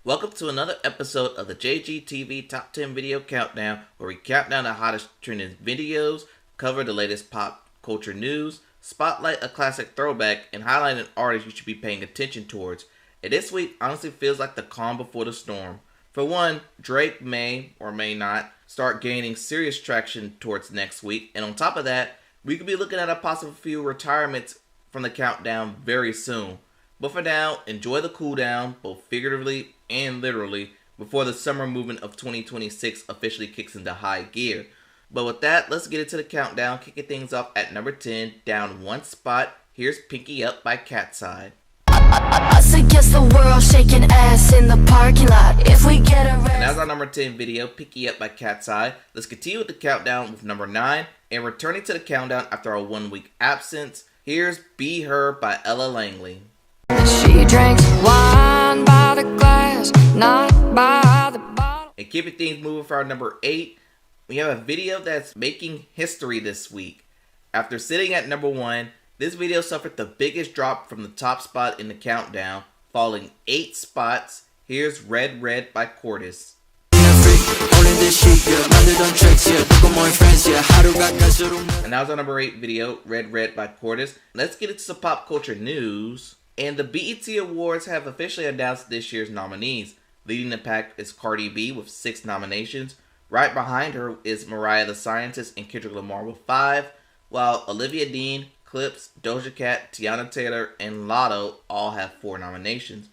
Welcome to another episode of the jgtv Top 10 Video Countdown, where we count down the hottest trending videos, cover the latest pop culture news, spotlight a classic throwback, and highlight an artist you should be paying attention towards. And this week honestly feels like the calm before the storm. For one, Drake may or may not start gaining serious traction towards next week, and on top of that, we could be looking at a possible few retirements from the countdown very soon. But for now, enjoy the cool down, both figuratively and literally, before the summer movement of 2026 officially kicks into high gear. But with that, let's get into the countdown, kicking things off at number 10, down one spot. Here's Pinky Up by Catside. Us against the world, shaking ass in the parking lot. If we get arrested. And that's our number 10 video, Pinky Up by Catside. Let's continue with the countdown with number 9, and returning to the countdown after a 1 week absence, here's Be Her by Ella Langley. She drinks wine by the glass, not by the bottle. And keeping things moving for our number 8, we have a video that's making history this week. After sitting at number 1, this video suffered the biggest drop from the top spot in the countdown, falling 8 spots. Here's Red Red by Cortis. And that was our number 8 video, Red Red by Cortis. Let's get into some pop culture news. And the BET Awards have officially announced this year's nominees. Leading the pack is Cardi B with 6 nominations. Right behind her is Mariah the Scientist and Kendrick Lamar with 5, while Olivia Dean, Clips, Doja Cat, Tiana Taylor, and Lotto all have 4 nominations.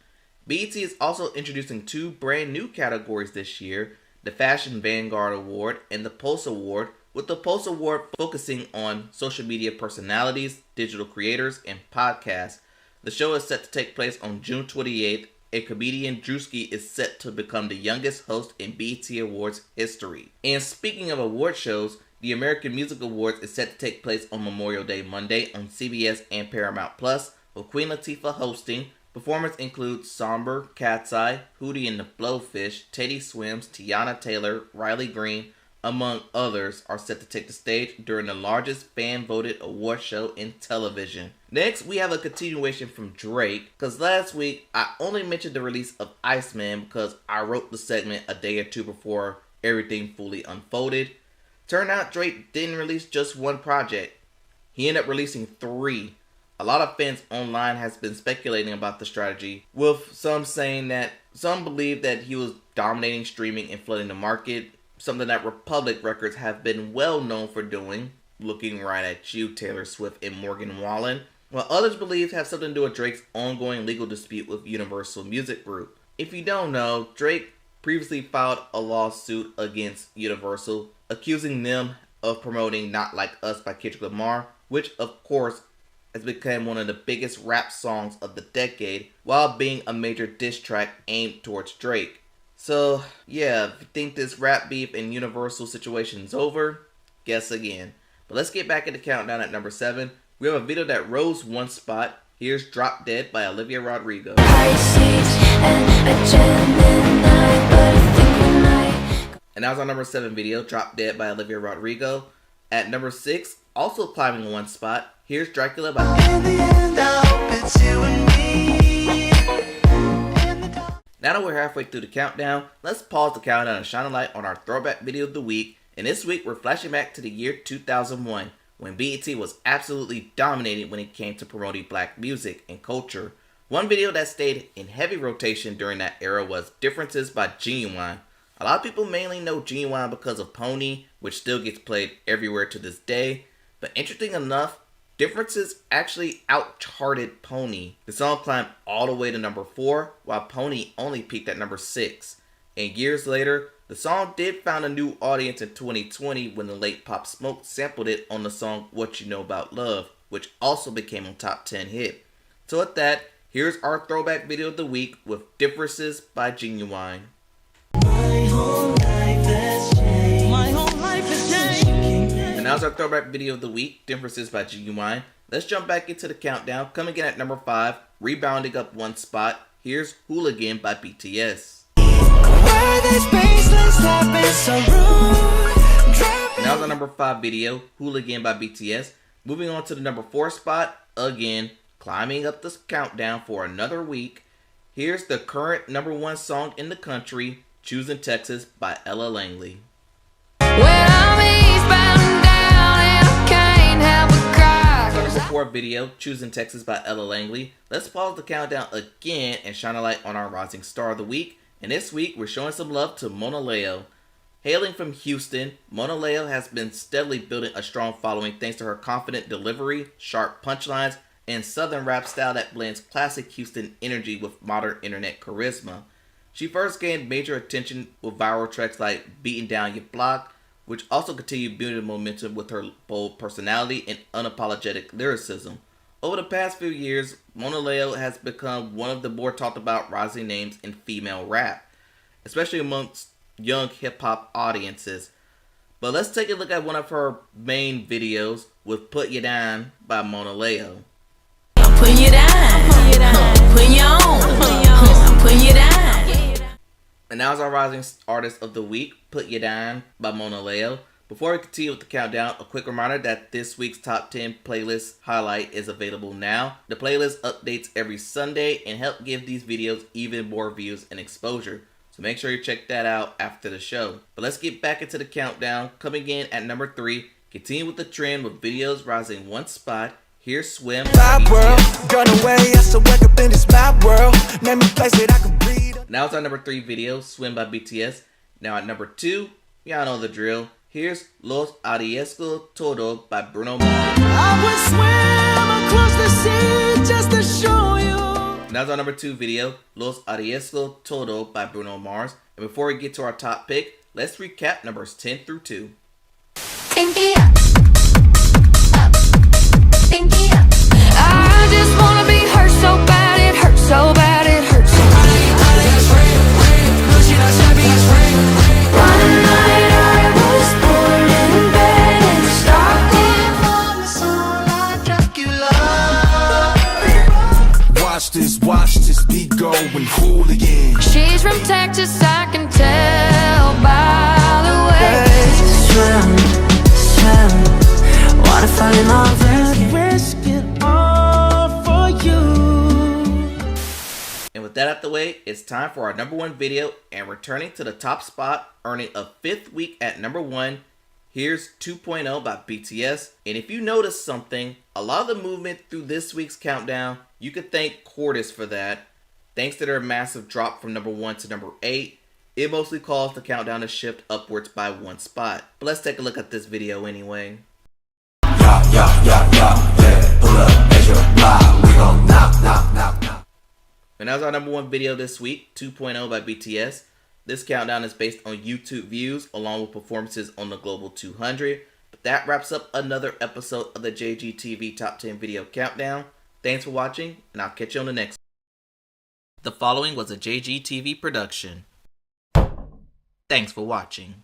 BET is also introducing 2 brand new categories this year, the Fashion Vanguard Award and the Pulse Award, with the Pulse Award focusing on social media personalities, digital creators, and podcasts. The show is set to take place on June 28th, and comedian Bluesky is set to become the youngest host in BET Awards history. And speaking of award shows, the American Music Awards is set to take place on Memorial Day Monday on CBS and Paramount Plus, with Queen Latifah hosting. Performers include Somber, Catseye, Hootie and the Blowfish, Teddy Swims, Tiana Taylor, Riley Green, among others, are set to take the stage during the largest fan-voted award show in television. Next, we have a continuation from Drake, because last week I only mentioned the release of Iceman because I wrote the segment a day or two before everything fully unfolded. Turned out Drake didn't release just one project. He ended up releasing 3. A lot of fans online has been speculating about the strategy, with some saying that some believe that he was dominating streaming and flooding the market, something that Republic Records have been well known for doing, looking right at you, Taylor Swift and Morgan Wallen, while others believe have something to do with Drake's ongoing legal dispute with Universal Music Group. If you don't know, Drake previously filed a lawsuit against Universal, accusing them of promoting Not Like Us by Kendrick Lamar, which of course has become one of the biggest rap songs of the decade, while being a major diss track aimed towards Drake. So, yeah, if you think this rap beef and Universal situation is over, guess again. But let's get back in the countdown at number 7. We have a video that rose 1 spot. Here's Drop Dead by Olivia Rodrigo. And that was our number 7 video, Drop Dead by Olivia Rodrigo. At number 6, also climbing 1 spot, here's Dracula by In the end, I hope it's you and me. Now that we're halfway through the countdown, let's pause the countdown and shine a light on our throwback video of the week. And this week, we're flashing back to the year 2001, when BET was absolutely dominated when it came to promoting black music and culture. One video that stayed in heavy rotation during that era was Differences by Genuine. A lot of people mainly know Genuine because of Pony, which still gets played everywhere to this day. But interesting enough, Differences actually out-charted Pony. The song climbed all the way to number 4, while Pony only peaked at number 6. And years later, the song did find a new audience in 2020 when the late Pop Smoke sampled it on the song What You Know About Love, which also became a top 10 hit. So with that, here's our throwback video of the week with Differences by Genuine. My whole life has changed. My whole life has changed. And that was our throwback video of the week, Differences by Genuine. Let's jump back into the countdown. Coming in at number 5, rebounding up 1 spot, here's Hooligan by BTS. Where this baseless happens so rude. Now the number 5 video, Hooligan by BTS. Moving on to the number 4 spot, again, climbing up this countdown for another week, Here's the current #1 song in the country, Choosing Texas by Ella Langley. When I'm eastbound down and I can't help but cry. That's our number 4 video, Choosing Texas by Ella Langley. Let's pause the countdown again and shine a light on our rising star of the week. And this week, we're showing some love to Mona Leo. Hailing from Houston, Mona Leo has been steadily building a strong following thanks to her confident delivery, sharp punchlines, and southern rap style that blends classic Houston energy with modern internet charisma. She first gained major attention with viral tracks like Beating Down Your Block, which also continued building momentum with her bold personality and unapologetic lyricism. Over the past few years, Mona Leo has become one of the more talked about rising names in female rap, especially amongst young hip-hop audiences. But let's take a look at one of her main videos with Put You Down by Mona Leo. Put you down, put you on, put you down. And now is our rising artist of the week, Put You Down by Mona Leo. Before we continue with the countdown, a quick reminder that this week's top 10 playlist highlight is available now. The playlist updates every Sunday and help give these videos even more views and exposure. So make sure you check that out after the show. But let's get back into the countdown. Coming in at number 3, continue with the trend with videos rising one spot. Here's Swim. My world, gone away, I still wake up in this my world. Name me place that I can breathe. Now it's our number 3 video, Swim by BTS. Now at number 2, y'all know the drill. Here's Los Arriesgo Todo by Bruno Mars. I would swim across the sea just to show you. Now it's our number 2 video, Los Arriesgo Todo by Bruno Mars. And before we get to our top pick, let's recap numbers 10 through 2. Pinky up, up, pinky up. I just wanna be hurt so bad, it hurts so bad, it hurts so bad. One night I was born in bed and stalked in the soul like Dracula. Watch this beat go and cool again. She's from Texas, I can tell by the way. Swim, wanna fall in love again. Risk it all for you. And with that out the way, it's time for our number 1 video, and returning to the top spot, earning a 5th week at number 1, here's 2.0 by BTS. And if you notice something, a lot of the movement through this week's countdown, you could thank Cortis for that. Thanks to their massive drop from number 1 to number 8, it mostly caused the countdown to shift upwards by 1 spot. But let's take a look at this video anyway. Yeah, pull up, measure, blah, we gon' knock. And that was our number 1 video this week, 2.0 by BTS. This countdown is based on YouTube views along with performances on the Global 200. But that wraps up another episode of the JGTV Top 10 Video Countdown. Thanks for watching, and I'll catch you on the next one. The following was a JGTV production. Thanks for watching.